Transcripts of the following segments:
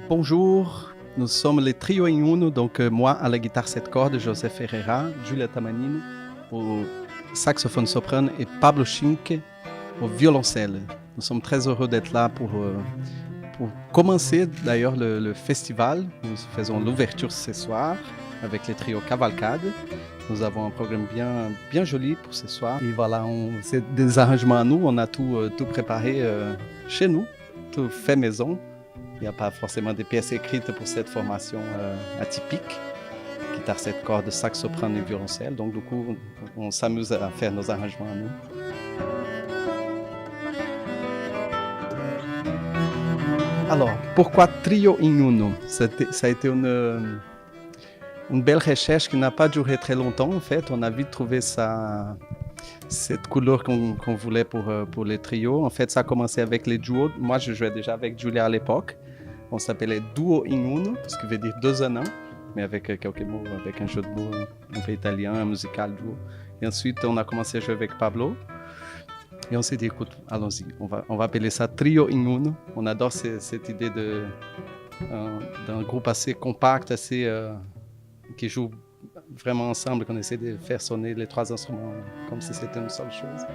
Bonjour, nous sommes les Trio in Uno, donc moi à la guitare 7 cordes, Joseph Ferreira, Giulia Tamanini au saxophone soprano et Pablo Schinke au violoncelle. Nous sommes très heureux d'être là pour commencer d'ailleurs le festival. Nous faisons l'ouverture ce soir avec les trios Cavalcade. Nous avons un programme bien joli pour ce soir. Et voilà, c'est des arrangements à nous, on a tout préparé chez nous, tout fait maison. Il n'y a pas forcément des pièces écrites pour cette formation atypique. Guitare 7 cordes, sax soprano et violoncelle. Donc du coup, on s'amuse à faire nos arrangements à nous. Alors, pourquoi Trio in Uno? Ça a été une belle recherche qui n'a pas duré très longtemps en fait. On a vite trouvé cette couleur qu'on voulait pour les trios. En fait, ça a commencé avec les duos. Moi, je jouais déjà avec Giulia à l'époque. On s'appelait Duo in Uno, ce qui veut dire deux en un, mais avec quelques mots, avec un jeu de mots un peu italien, un musical duo. Et ensuite, on a commencé à jouer avec Pablo. Et on s'est dit, écoute, allons-y, on va appeler ça Trio in Uno. On adore cette idée d'un groupe assez compact, qui joue vraiment ensemble, qu'on essaie de faire sonner les trois instruments comme si c'était une seule chose.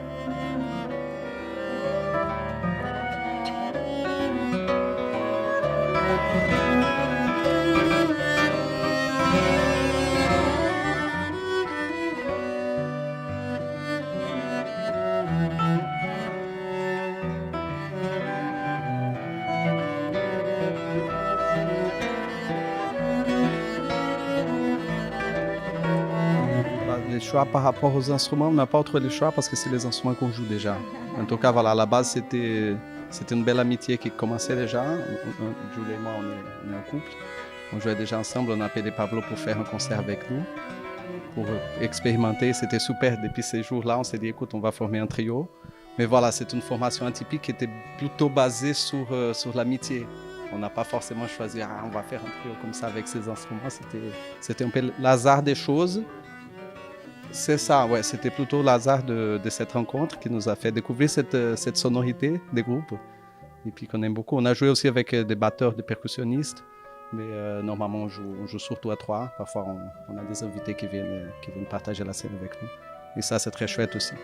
Les choix par rapport aux instruments, on n'a pas trop les choix parce que c'est les instruments qu'on joue déjà. En tout cas, voilà, à la base, c'était une belle amitié qui commençait déjà. Julie et moi, on est en couple. On jouait déjà ensemble, on a appelé Pablo pour faire un concert avec nous, pour expérimenter. C'était super. Depuis ces jours-là, on s'est dit, écoute, on va former un trio. Mais voilà, c'est une formation atypique qui était plutôt basée sur l'amitié. On n'a pas forcément choisi, on va faire un trio comme ça avec ces instruments. C'était un peu l'hasard des choses. C'est ça, ouais, c'était plutôt l'hasard de cette rencontre qui nous a fait découvrir cette sonorité des groupes et puis qu'on aime beaucoup. On a joué aussi avec des batteurs, des percussionnistes, mais normalement on joue surtout à trois. Parfois on a des invités qui viennent partager la scène avec nous et ça c'est très chouette aussi.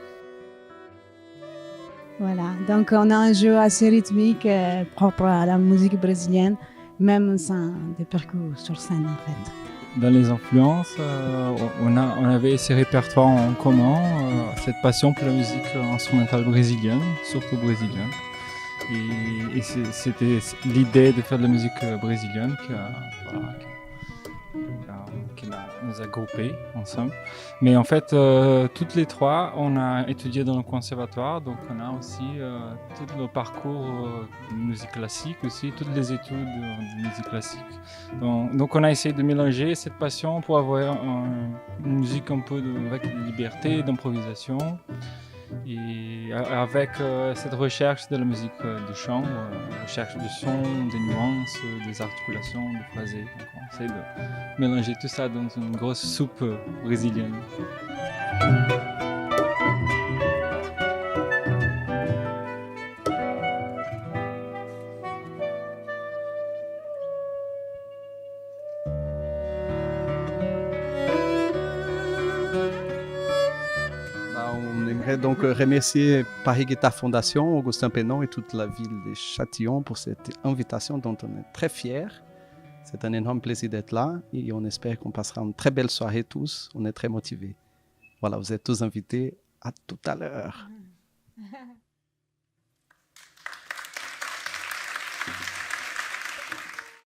Voilà, donc on a un jeu assez rythmique propre à la musique brésilienne, même sans des percus sur scène en fait. Dans les influences, on avait ces répertoires en commun, cette passion pour la musique instrumentale brésilienne, surtout brésilienne. Et c'était l'idée de faire de la musique brésilienne qui nous a groupés ensemble. Mais en fait, toutes les trois, on a étudié dans le conservatoire, donc on a aussi tout le parcours de musique classique aussi, toutes les études de musique classique. Donc on a essayé de mélanger cette passion pour avoir une musique un peu avec de liberté, d'improvisation, et avec cette recherche de la musique de chambre, recherche du son, des nuances, des articulations, des phrasés. Donc on essaie de mélanger tout ça dans une grosse soupe brésilienne. On aimerait donc remercier Paris Guitar Fondation, Augustin Pennon et toute la ville de Châtillon pour cette invitation dont on est très fiers. C'est un énorme plaisir d'être là et on espère qu'on passera une très belle soirée tous. On est très motivés. Voilà, vous êtes tous invités. À tout à l'heure.